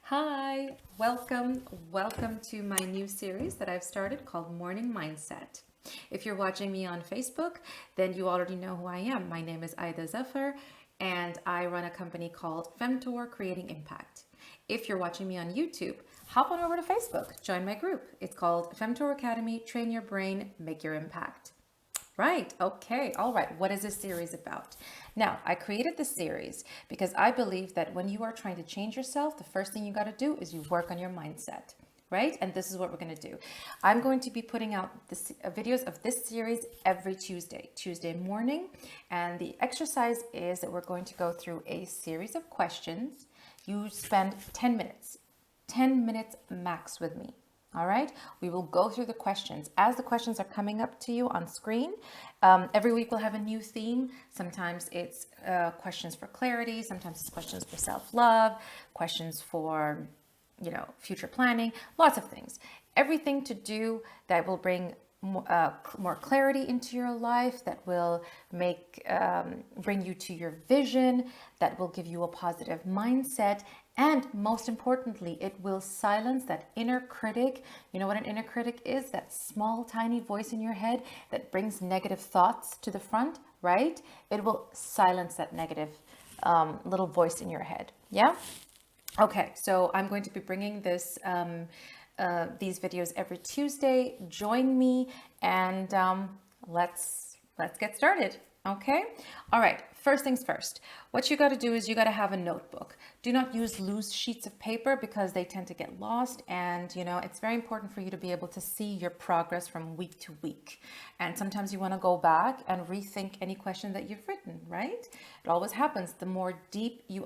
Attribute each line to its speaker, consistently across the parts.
Speaker 1: Hi, welcome to my new series that I've started called Morning Mindset. If you're watching me on Facebook, then you already know who I am. My name is Aida Zafar, and I run a company called Femtor Creating Impact. If you're watching me on YouTube, hop on over to Facebook, join my group. It's called Femtor Academy, Train Your Brain, Make Your Impact. Right. Okay. All right. What is this series about? Now, I created this series because I believe that when you are trying to change yourself, the first thing you got to do is you work on your mindset. Right? And this is what we're going to do. I'm going to be putting out videos of this series every Tuesday morning. And the exercise is that we're going to go through a series of questions. You spend 10 minutes max with me. All right, we will go through the questions as the questions are coming up to you on screen. Every week we'll have a new theme. Sometimes it's questions for clarity, sometimes it's questions for self-love, questions for, future planning, lots of things. Everything to do that will bring more clarity into your life, that will bring you to your vision, that will give you a positive mindset, and most importantly, it will silence that inner critic. You know what an inner critic is? That small, tiny voice in your head that brings negative thoughts to the front, right? It will silence that negative little voice in your head. Yeah? Okay, so I'm going to be bringing these videos every Tuesday. Join me and let's get started. Okay. All right. First things first. What you got to do is you got to have a notebook. Do not use loose sheets of paper because they tend to get lost. And it's very important for you to be able to see your progress from week to week. And sometimes you want to go back and rethink any question that you've written. Right? It always happens. The more deep you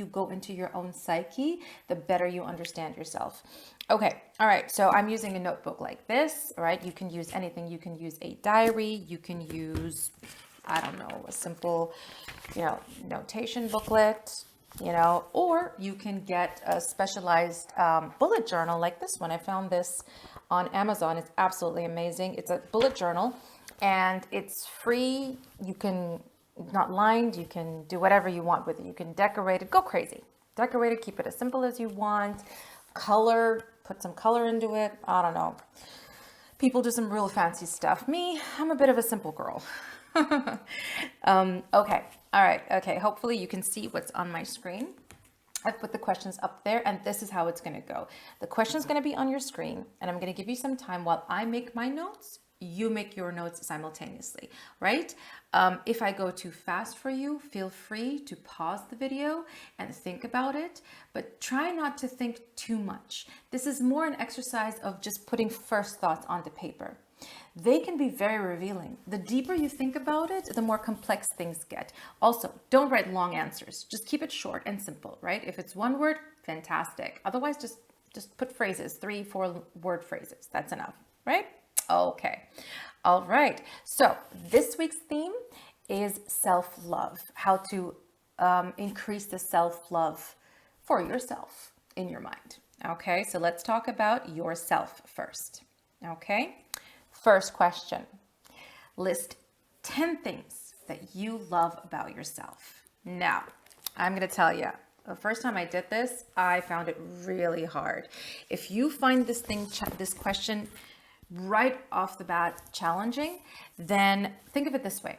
Speaker 1: go into your own psyche, the better you understand yourself. Okay, all right, so I'm using a notebook like this, all right? You can use anything. You can use a diary. You can use, I don't know, a simple, notation booklet, or you can get a specialized bullet journal like this one. I found this on Amazon. It's absolutely amazing. It's a bullet journal and it's free. You can not lined. You can do whatever you want with it. You can decorate it, go crazy. Decorate it, keep it as simple as you want. Color, put some color into it. I don't know. People do some real fancy stuff. Me, I'm a bit of a simple girl. Okay, all right, okay. Hopefully you can see what's on my screen. I've put the questions up there and this is how it's gonna go. The question's gonna be on your screen and I'm gonna give you some time while I make my notes. You make your notes simultaneously, right? If I go too fast for you, feel free to pause the video and think about it, but try not to think too much. This is more an exercise of just putting first thoughts onto paper. They can be very revealing. The deeper you think about it, the more complex things get. Also, don't write long answers. Just keep it short and simple, right? If it's one word, fantastic. Otherwise, just put phrases, 3-4 word phrases. That's enough, right? Okay. All right. So this week's theme is self-love, how to increase the self-love for yourself in your mind. Okay. So let's talk about yourself first. Okay. First question. List 10 things that you love about yourself. Now, I'm going to tell you, the first time I did this, I found it really hard. If you find this question right off the bat challenging, then think of it this way.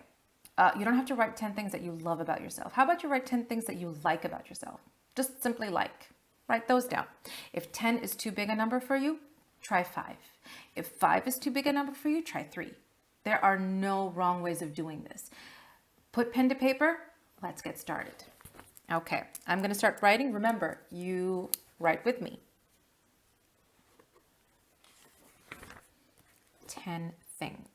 Speaker 1: You don't have to write 10 things that you love about yourself. How about you write 10 things that you like about yourself? Just simply like. Write those down. If 10 is too big a number for you, try 5. If 5 is too big a number for you, try 3. There are no wrong ways of doing this. Put pen to paper. Let's get started. Okay, I'm going to start writing. Remember, you write with me. 10 things.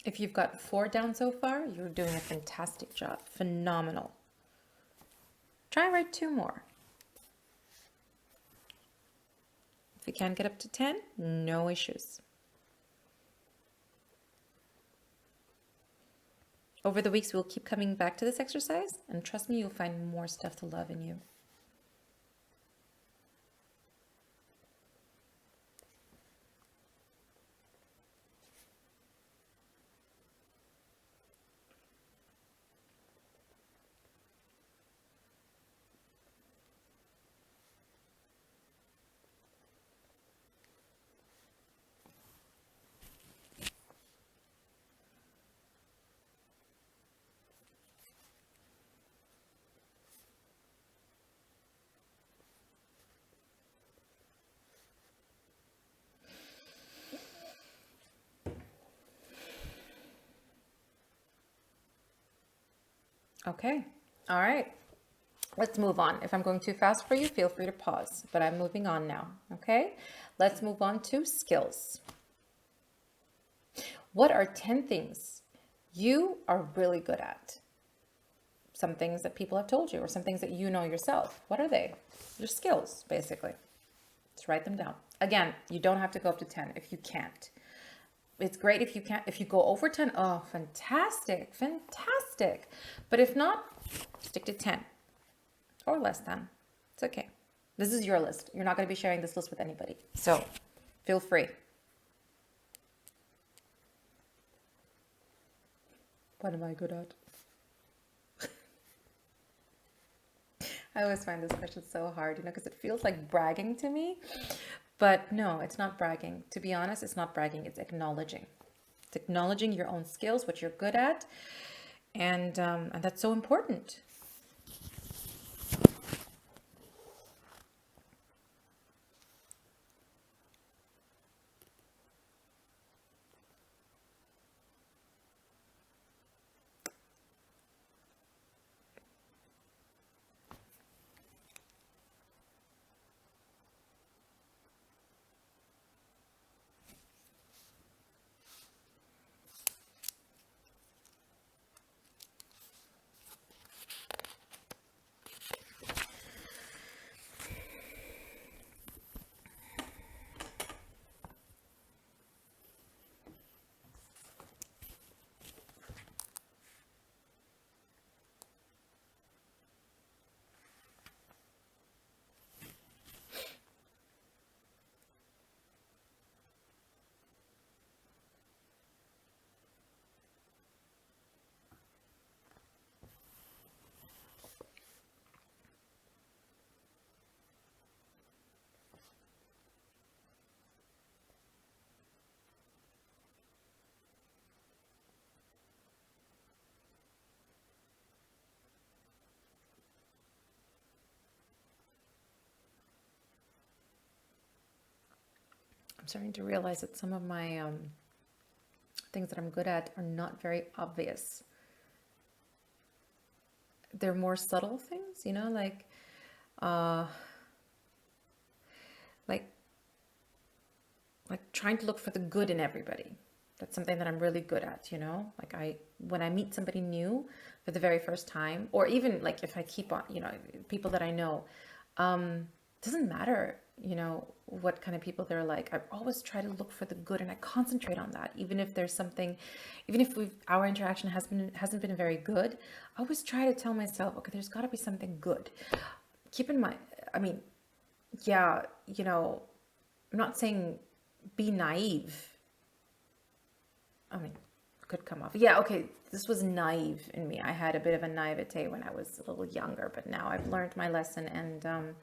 Speaker 1: If you've got 4 down so far, you're doing a fantastic job. Phenomenal. Try and write 2 more. If you can't get up to 10, no issues. Over the weeks, we'll keep coming back to this exercise, and trust me, you'll find more stuff to love in you. Okay, all right. Let's move on. If I'm going too fast for you, feel free to pause, but I'm moving on now, okay? Let's move on to skills. What are 10 things you are really good at? Some things that people have told you or some things that you know yourself. What are they? Your skills, basically. Let's write them down. Again, you don't have to go up to 10 if you can't. It's great if you can't. If you go over 10, oh, fantastic, fantastic. But if not, stick to 10 or less than. It's okay. This is your list. You're not going to be sharing this list with anybody. So feel free. What am I good at? I always find this question so hard, because it feels like bragging to me. But no, it's not bragging. To be honest, it's not bragging. It's acknowledging. It's acknowledging your own skills, what you're good at. And that's so important. I'm starting to realize that some of my things that I'm good at are not very obvious. They're more subtle things, like trying to look for the good in everybody. That's something that I'm really good at, like when I meet somebody new for the very first time, or even like if I keep on, people that I know, doesn't matter, what kind of people they're like. I always try to look for the good, and I concentrate on that. Even if there's something, even if our interaction hasn't been very good, I always try to tell myself, okay, there's got to be something good. Keep in mind, yeah, I'm not saying be naive. Could come off. Yeah, okay, this was naive in me. I had a bit of a naivete when I was a little younger, but now I've learned my lesson, and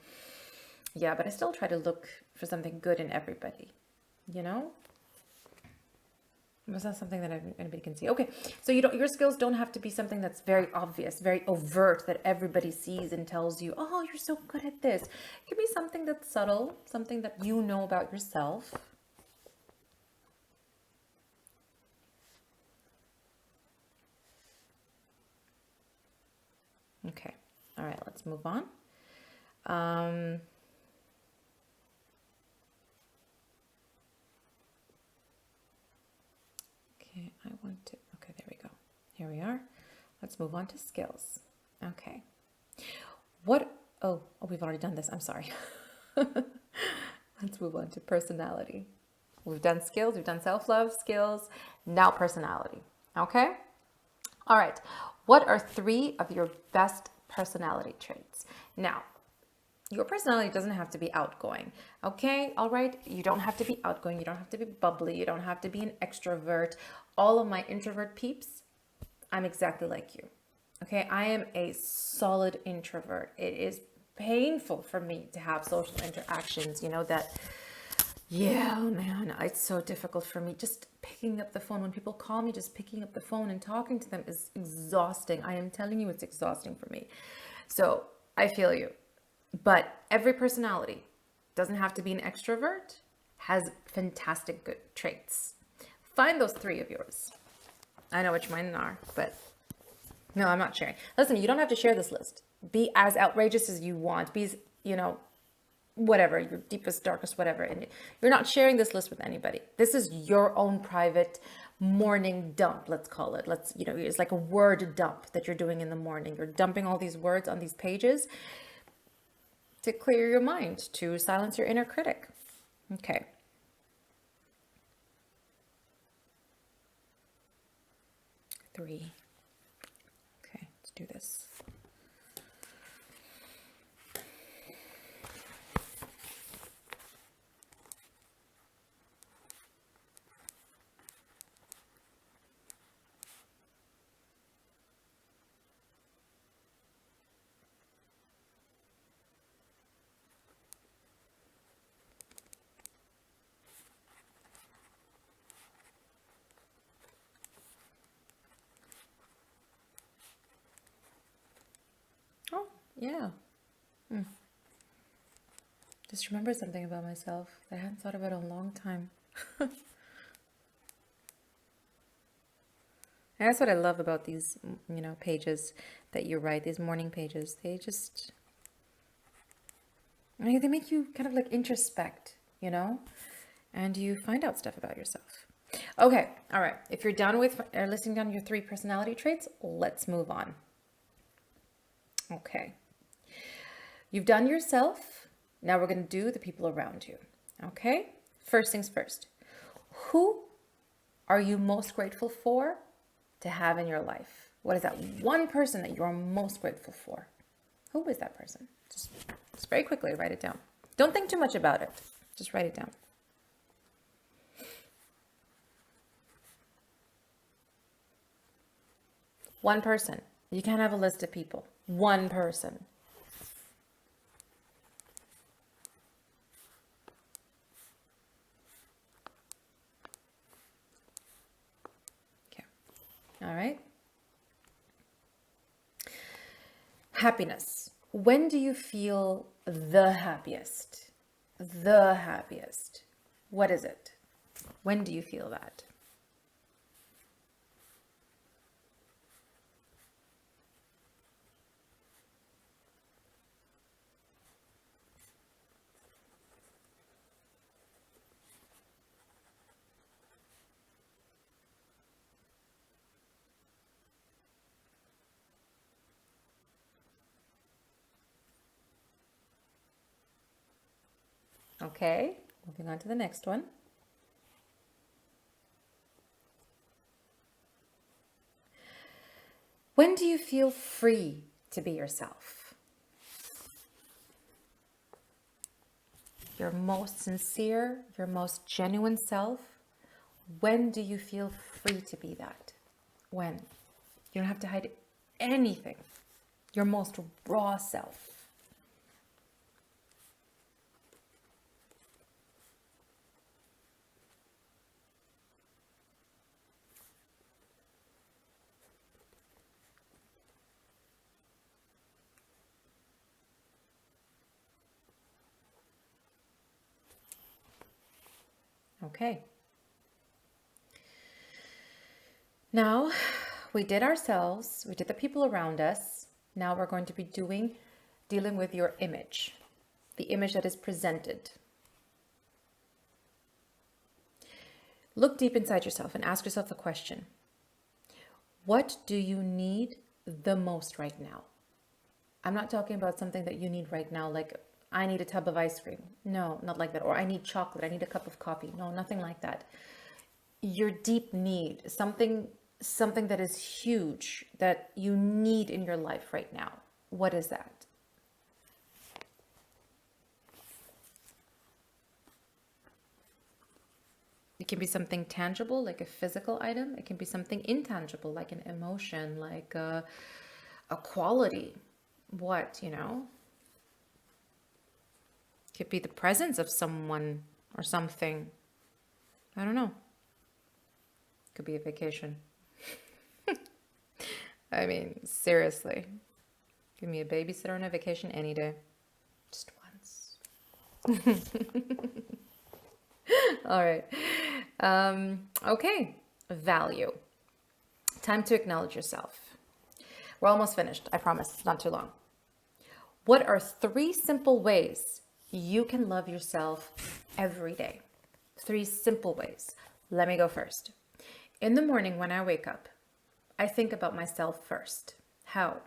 Speaker 1: yeah, but I still try to look for something good in everybody, It's not something that anybody can see. Okay, so your skills don't have to be something that's very obvious, very overt, that everybody sees and tells you, oh, you're so good at this. It could be something that's subtle, something that you know about yourself. Okay, all right, let's move on. Okay, I want to Here we are. Let's move on to skills. Okay. Oh, we've already done this. I'm sorry. Let's move on to personality. We've done skills, we've done self-love, skills, now personality. Okay? All right. What are 3 of your best personality traits? Now, your personality doesn't have to be outgoing. Okay? All right? You don't have to be outgoing. You don't have to be bubbly. You don't have to be an extrovert. All of my introvert peeps, I'm exactly like you. Okay? I am a solid introvert. It is painful for me to have social interactions, yeah, oh man, it's so difficult for me. Just picking up the phone. When people call me, just picking up the phone and talking to them is exhausting. I am telling you, it's exhausting for me. So I feel you. But every personality doesn't have to be an extrovert, has fantastic good traits. Find those 3 of yours. I know which mine are, but no, I'm not sharing. Listen, you don't have to share this list. Be as outrageous as you want. Be, whatever, your deepest, darkest, whatever. And you're not sharing this list with anybody. This is your own private morning dump, let's call it. It's like a word dump that you're doing in the morning. You're dumping all these words on these pages to clear your mind, to silence your inner critic. Okay. Three. Okay, let's do this. Oh, yeah. Just remember something about myself that I hadn't thought about in a long time. And that's what I love about these, pages that you write, these morning pages. They make you kind of like introspect, and you find out stuff about yourself. Okay, all right. If you're done with listing down your 3 personality traits, let's move on. Okay. You've done yourself. Now we're going to do the people around you. Okay? First things first. Who are you most grateful for to have in your life? What is that one person that you're most grateful for? Who is that person? Just very quickly write it down. Don't think too much about it. Just write it down. One person. You can't have a list of people. One person. Okay. All right. Happiness. When do you feel the happiest? The happiest. What is it? When do you feel that? Okay, moving on to the next one. When do you feel free to be yourself? Your most sincere, your most genuine self. When do you feel free to be that? When? You don't have to hide anything. Your most raw self. Okay. Now, we did ourselves, we did the people around us. Now we're going to be dealing with your image, the image that is presented. Look deep inside yourself and ask yourself the question, What do you need the most right now? I'm not talking about something that you need right now, like I need a tub of ice cream. No, not like that. Or I need chocolate. I need a cup of coffee. No, nothing like that. Your deep need, something that is huge that you need in your life right now. What is that? It can be something tangible, like a physical item. It can be something intangible, like an emotion, like a quality. What, you know? Could be the presence of someone or something. I don't know. Could be a vacation. I mean, seriously. Give me a babysitter on a vacation any day. Just once. All right. Okay. Value. Time to acknowledge yourself. We're almost finished. I promise. It's not too long. What are 3 simple ways you can love yourself every day? 3 simple ways. Let me go first. In the morning when I wake up, I think about myself first. How?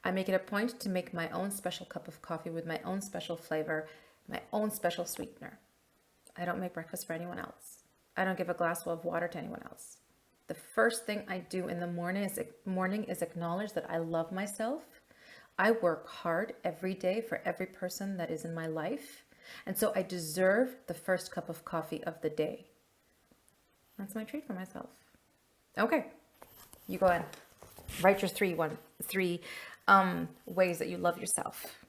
Speaker 1: I make it a point to make my own special cup of coffee with my own special flavor, my own special sweetener. I don't make breakfast for anyone else. I don't give a glass of water to anyone else. The first thing I do in the morning is acknowledge that I love myself. I work hard every day for every person that is in my life. And so I deserve the first cup of coffee of the day. That's my treat for myself. Okay, you go ahead. Write your three ways that you love yourself.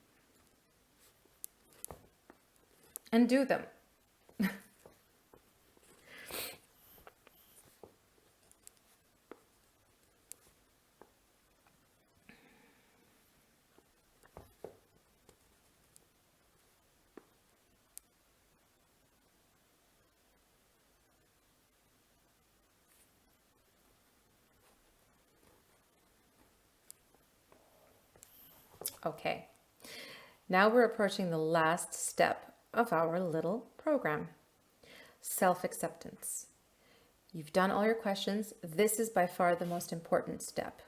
Speaker 1: And do them. Okay, now we're approaching the last step of our little program. Self-acceptance. You've done all your questions. This is by far the most important step.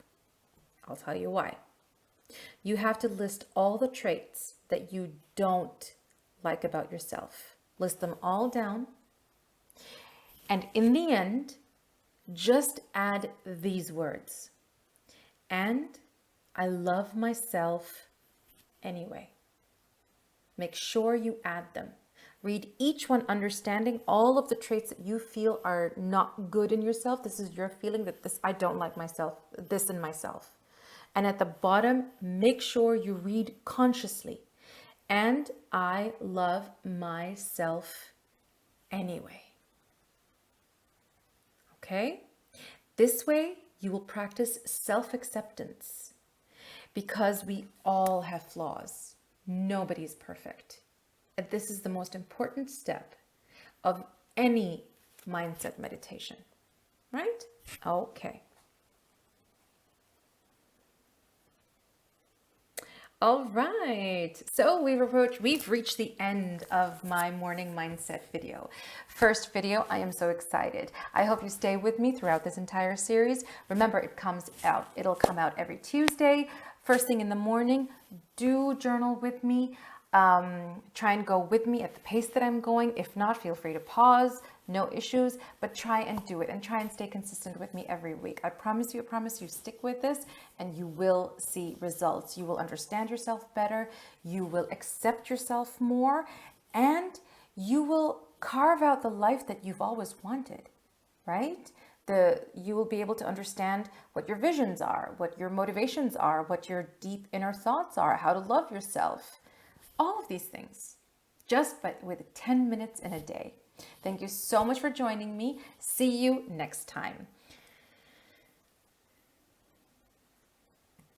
Speaker 1: I'll tell you why. You have to list all the traits that you don't like about yourself. List them all down. And in the end, just add these words. And I love myself anyway. Make sure you add them. Read each one, understanding all of the traits that you feel are not good in yourself. This is your feeling that I don't like myself, this in myself. And at the bottom, make sure you read consciously. And I love myself anyway. Okay? This way, you will practice self-acceptance because we all have flaws. Nobody's perfect. And this is the most important step of any mindset meditation, right? Okay. All right, so we've reached the end of my morning mindset video. First video, I am so excited. I hope you stay with me throughout this entire series. Remember, it'll come out every Tuesday, first thing in the morning. Do journal with me. Try and go with me at the pace that I'm going. If not, feel free to pause, no issues, but try and do it and try and stay consistent with me every week. I promise you, stick with this and you will see results. You will understand yourself better. You will accept yourself more and you will carve out the life that you've always wanted, right? You will be able to understand what your visions are, what your motivations are, what your deep inner thoughts are, how to love yourself. All of these things, with 10 minutes in a day. Thank you so much for joining me. See you next time.